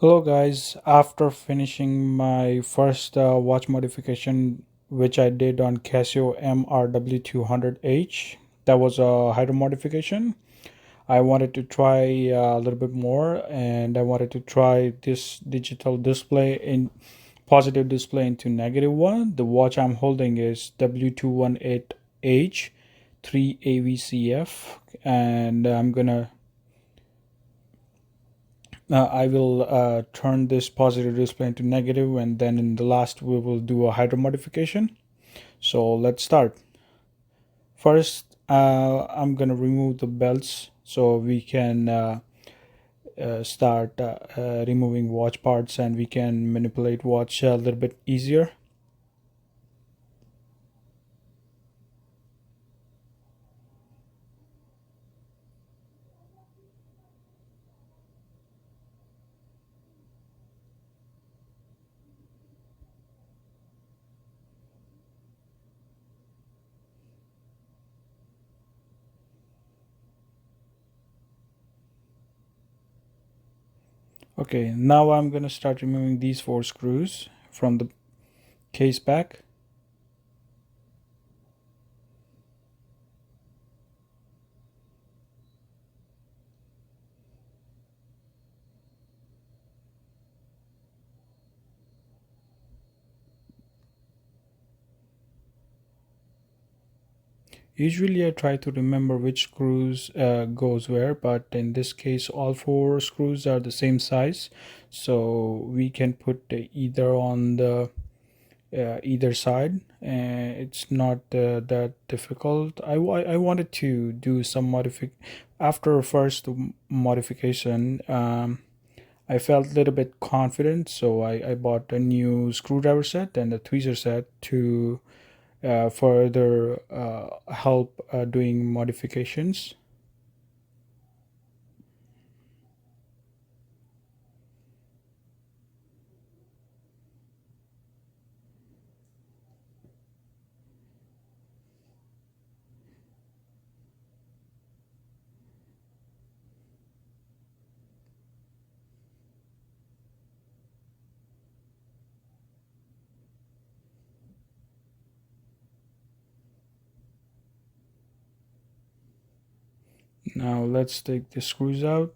Hello guys, after finishing my first watch modification which I did on Casio MRW200H, that was a hydro modification. I wanted to try a little bit more, and I wanted to try this digital display in positive display into negative one. The watch I'm holding is W218H 3AVCF, and I will turn this positive display into negative, and then in the last we will do a hydro modification. So let's start. First, I'm gonna remove the belts so we can start removing watch parts, and we can manipulate watch a little bit easier. Okay, now I'm gonna start removing these four screws from the case back. Usually I try to remember which screws goes where, but in this case all four screws are the same size, so we can put either on the either side, and it's not that difficult. I wanted to do some after first modification. I felt a little bit confident, so I bought a new screwdriver set and a tweezer set to further help doing modifications. Now let's take the screws out.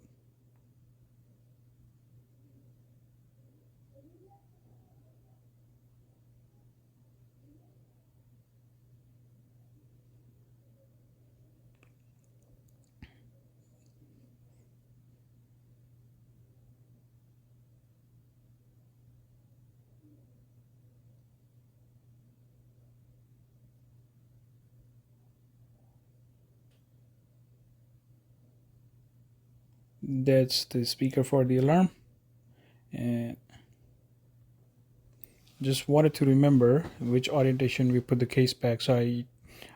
That's the speaker for the alarm, and just wanted to remember which orientation we put the case back, so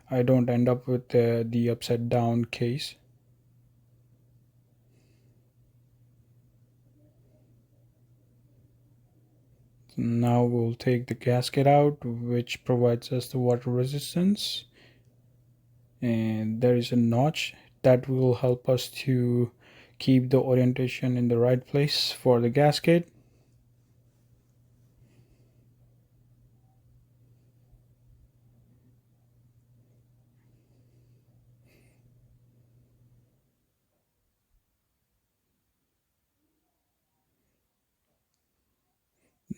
I don't end up with the upside down case. Now we'll take the gasket out, which provides us the water resistance, and there is a notch that will help us to keep the orientation in the right place for the gasket.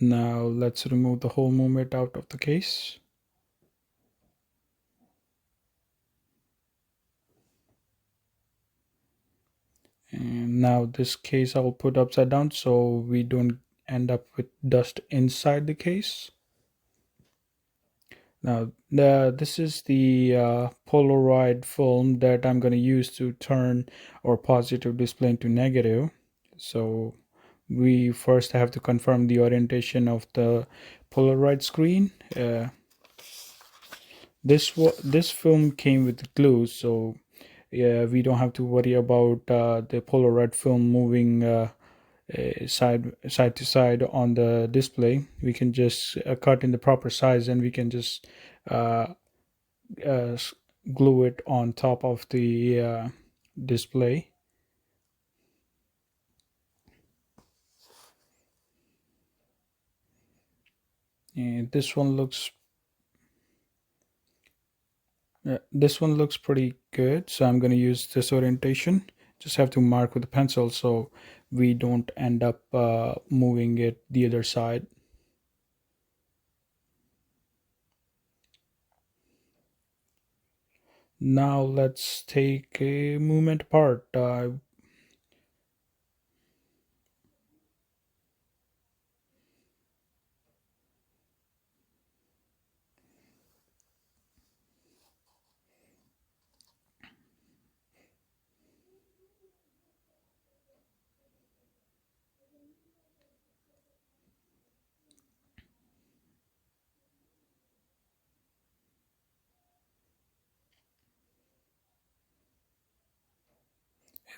Now let's remove the whole movement out of the case. And now this case I'll put upside down so we don't end up with dust inside the case. Now this is the polaroid film that I'm going to use to turn our positive display into negative. So we first have to confirm the orientation of the polaroid screen. This film came with glue, so yeah, we don't have to worry about the polaroid film moving side to side on the display. We can just cut in the proper size, and we can just uh, uh, glue it on top of the display. And this one looks pretty good, so I'm going to use this orientation. Just have to mark with a pencil so we don't end up moving it the other side. Now let's take a movement apart.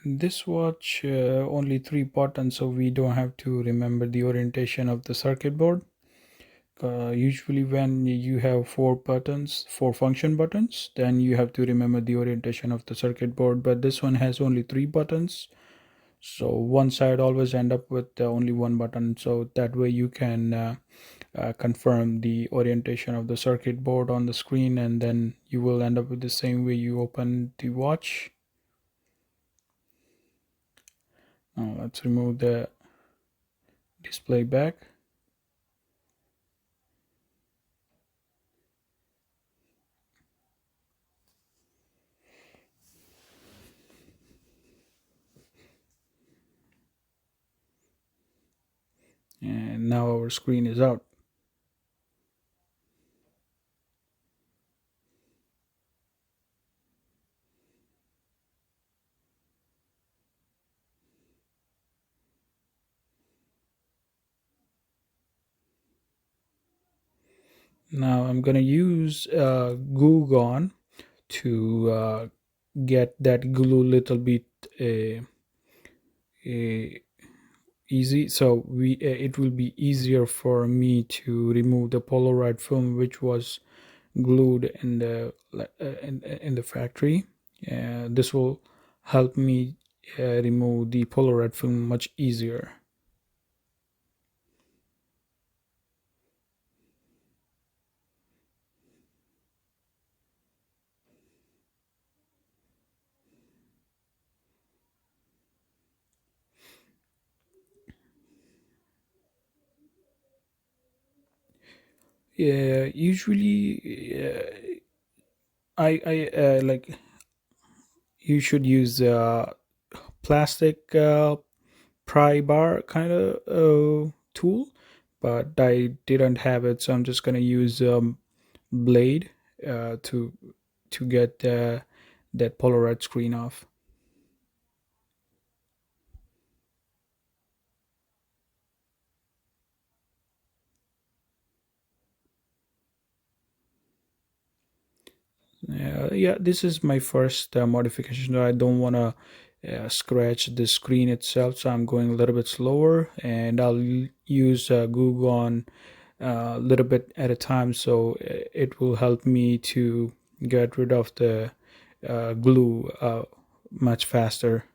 In this watch, only three buttons, so we don't have to remember the orientation of the circuit board. Usually when you have four function buttons, then you have to remember the orientation of the circuit board, but this one has only three buttons, so one side always end up with only one button, so that way you can confirm the orientation of the circuit board on the screen, and then you will end up with the same way you open the watch. Now let's remove the display back. And now our screen is out. Now I'm gonna use glue gun to get that glue little bit uh, uh, easy, so it will be easier for me to remove the polaroid film which was glued in the factory. This will help me remove the polaroid film much easier. Usually I like you should use plastic pry bar kind of tool, but I didn't have it, so I'm just gonna use blade to get that polaroid screen off. Yeah, this is my first modification. I don't want to scratch the screen itself, so I'm going a little bit slower, and I'll use Google on a little bit at a time, so it will help me to get rid of the glue much faster.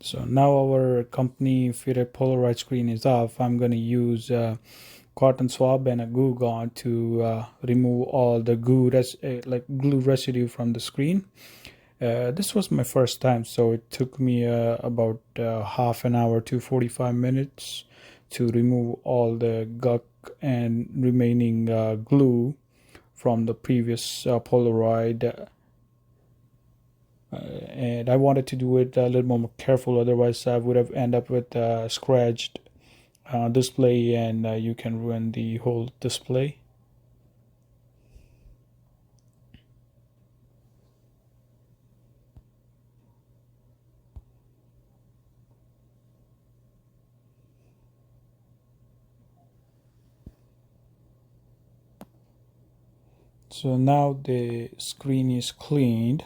So now our company fitted Polaroid screen is off. I'm going to use cotton swab and a glue gun to remove all the glue residue from the screen. This was my first time, so it took me about half an hour to 45 minutes to remove all the gunk and remaining glue from the previous Polaroid. And I wanted to do it a little more careful, otherwise I would have ended up with a scratched display, and you can ruin the whole display. So now the screen is cleaned.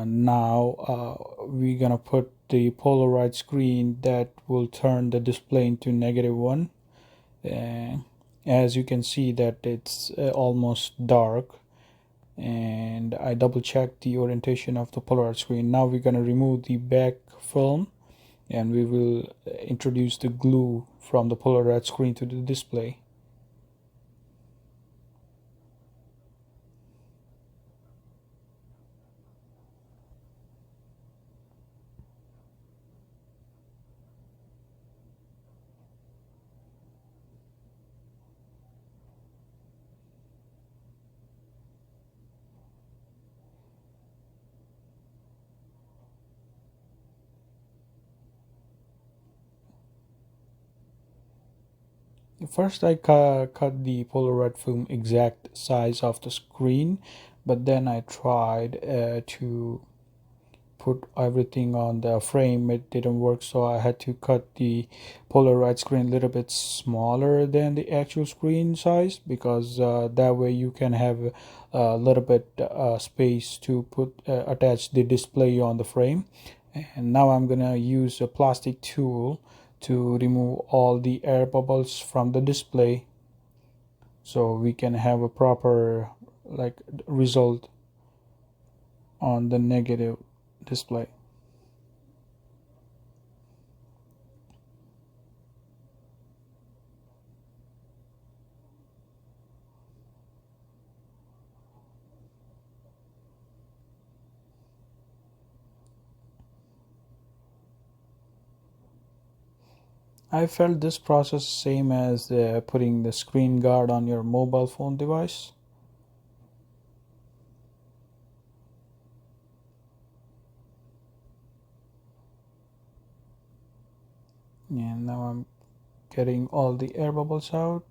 Now we're gonna put the Polaroid screen that will turn the display into -1. As you can see that it's almost dark, and I double checked the orientation of the Polaroid screen. Now we're gonna remove the back film, and we will introduce the glue from the Polaroid screen to the display. First, I cut the Polaroid film exact size of the screen, but then I tried to put everything on the frame. It didn't work, so I had to cut the Polaroid screen a little bit smaller than the actual screen size, because that way you can have a little bit space to put attach the display on the frame. And now I'm gonna use a plastic tool to remove all the air bubbles from the display, so we can have a proper result on the negative display. I felt this process same as putting the screen guard on your mobile phone device. And now I'm getting all the air bubbles out.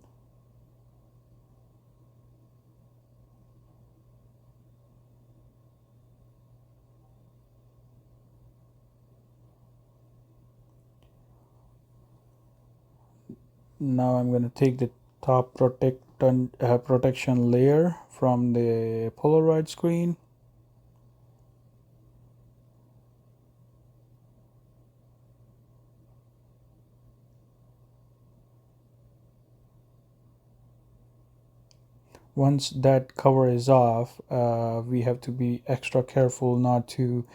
Now I'm going to take the top protection layer from the Polaroid screen. Once that cover is off, we have to be extra careful not to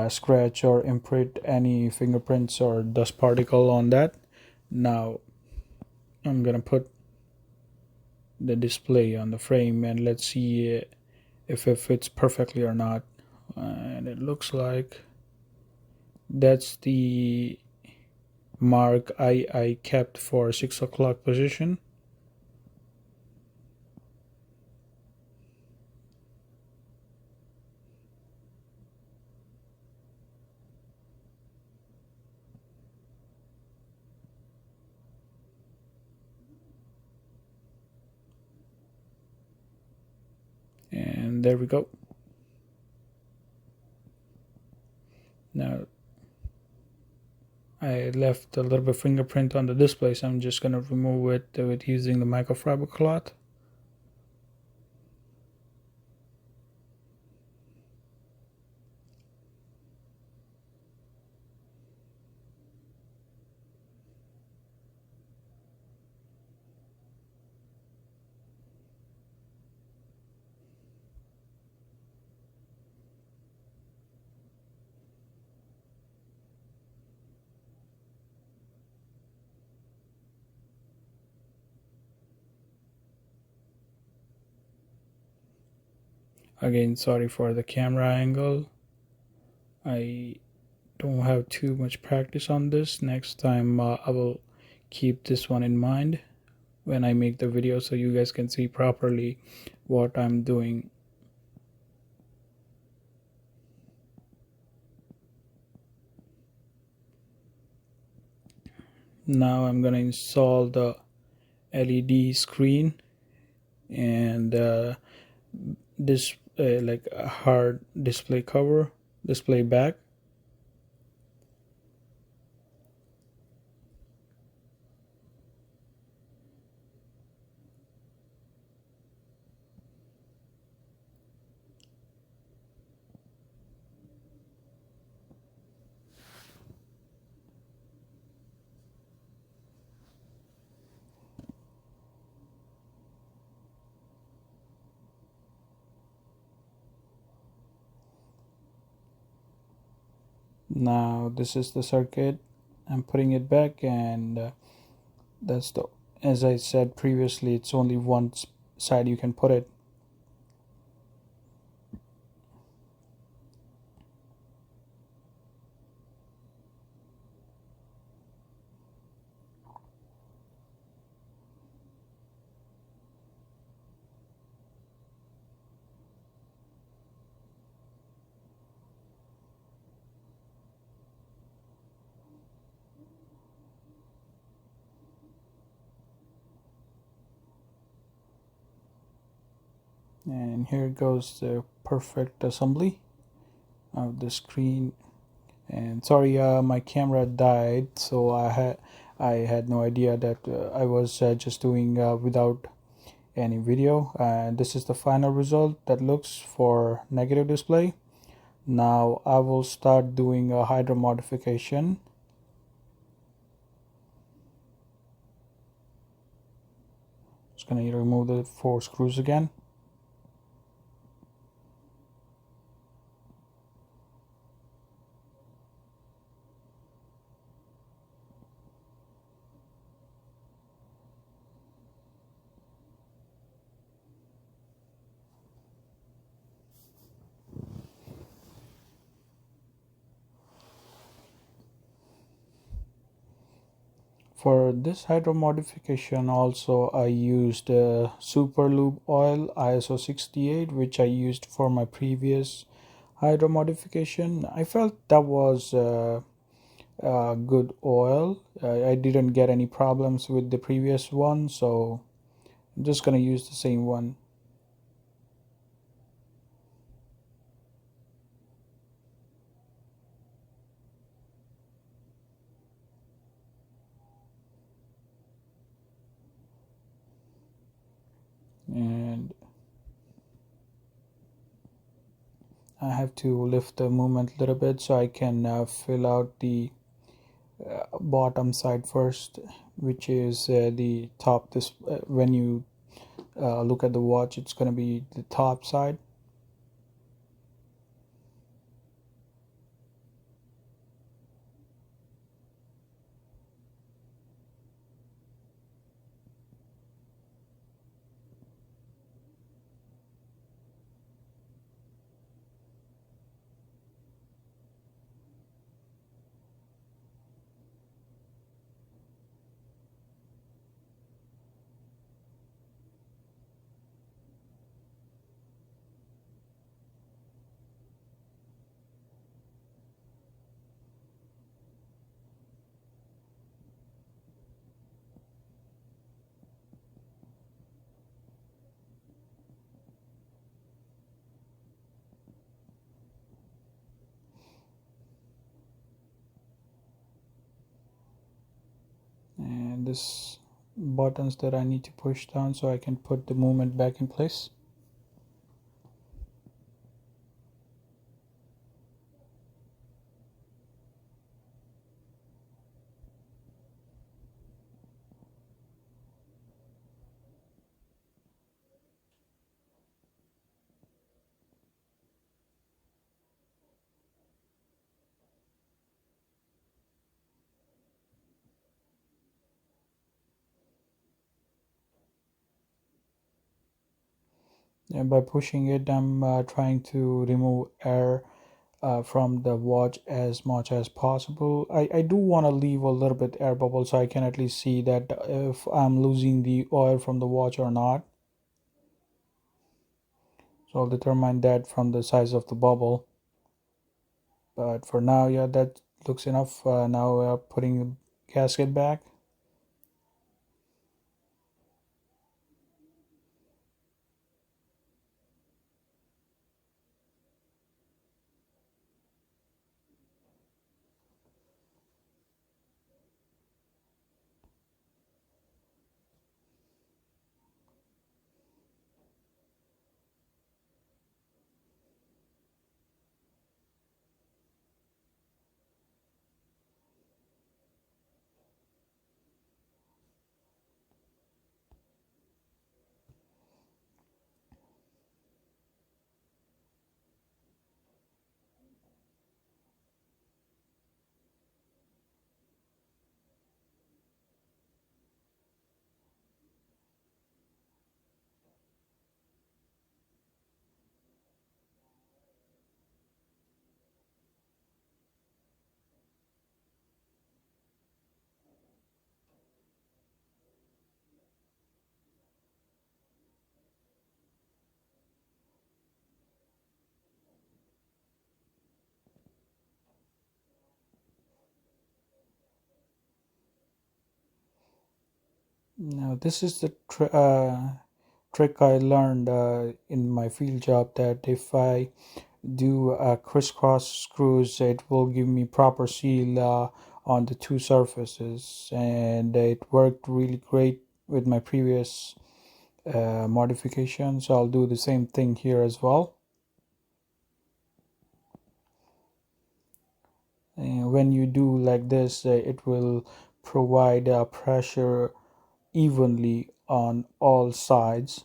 scratch or imprint any fingerprints or dust particle on that. Now I'm gonna put the display on the frame, and let's see if it fits perfectly or not. And it looks like that's the mark I kept for 6 o'clock position. And there we go. Now I left a little bit of fingerprint on the display, so I'm just gonna remove it with using the microfiber cloth. Again, sorry for the camera angle. I don't have too much practice on this. Next time I will keep this one in mind when I make the video so you guys can see properly what I'm doing. Now I'm gonna install the LED screen and this like a hard display cover, display back. Now this is the circuit. I'm putting it back, and that's the, as I said previously, it's only one side you can put it. And here goes the perfect assembly of the screen. And sorry, my camera died, so I had no idea that I was just doing without any video. And this is the final result that looks for negative display. Now I will start doing a hydro modification. Just gonna remove the 4 screws again. For this hydro modification also I used super lube oil ISO 68, which I used for my previous hydro modification. I felt that was good oil. I didn't get any problems with the previous one, so I'm just gonna use the same one. And I have to lift the movement a little bit so I can fill out the bottom side first, which is the top. This when you look at the watch, it's going to be the top side. And this buttons that I need to push down so I can put the movement back in place. And by pushing it, I'm trying to remove air from the watch as much as possible. I do want to leave a little bit air bubble so I can at least see that if I'm losing the oil from the watch or not. So I'll determine that from the size of the bubble. But for now, yeah, that looks enough. Now we're putting the gasket back. Now this is the trick I learned in my field job, that if I do crisscross screws, it will give me proper seal on the two surfaces, and it worked really great with my previous modification. So I'll do the same thing here as well. And when you do like this, it will provide pressure evenly on all sides.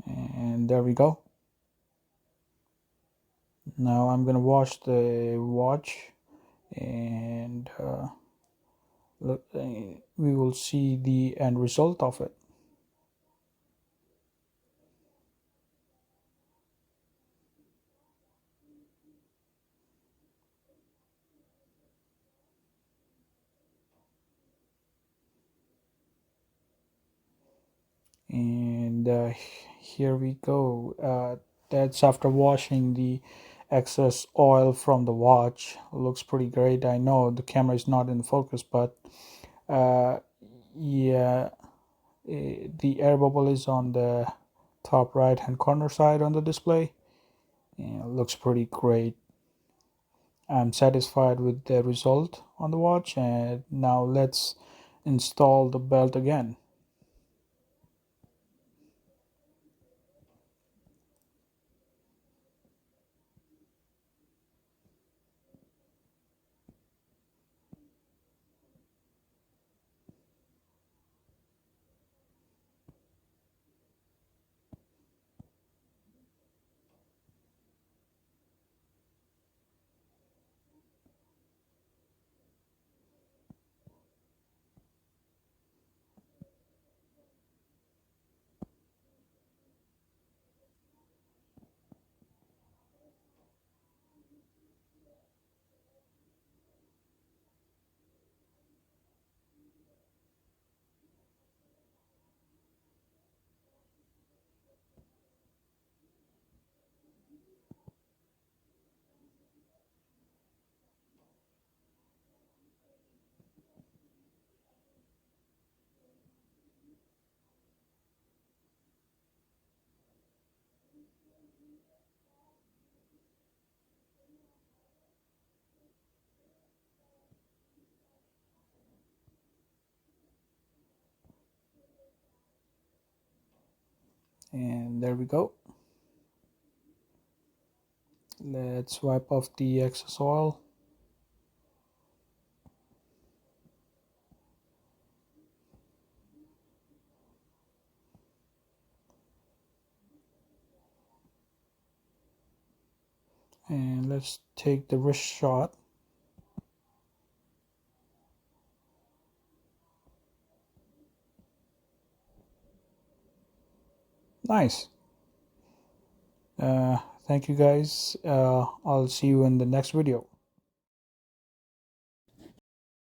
And there we go. Now I'm gonna wash the watch, and look, we will see the end result of it. And here we go. That's after washing the excess oil from the watch. Looks pretty great. I know the camera is not in focus, but uh, yeah, the air bubble is on the top right hand corner side on the display. Yeah, looks pretty great. I'm satisfied with the result on the watch, and now let's install the belt again. And there we go. Let's wipe off the excess oil. And let's take the wrist shot. Nice. Thank you guys. I'll see you in the next video.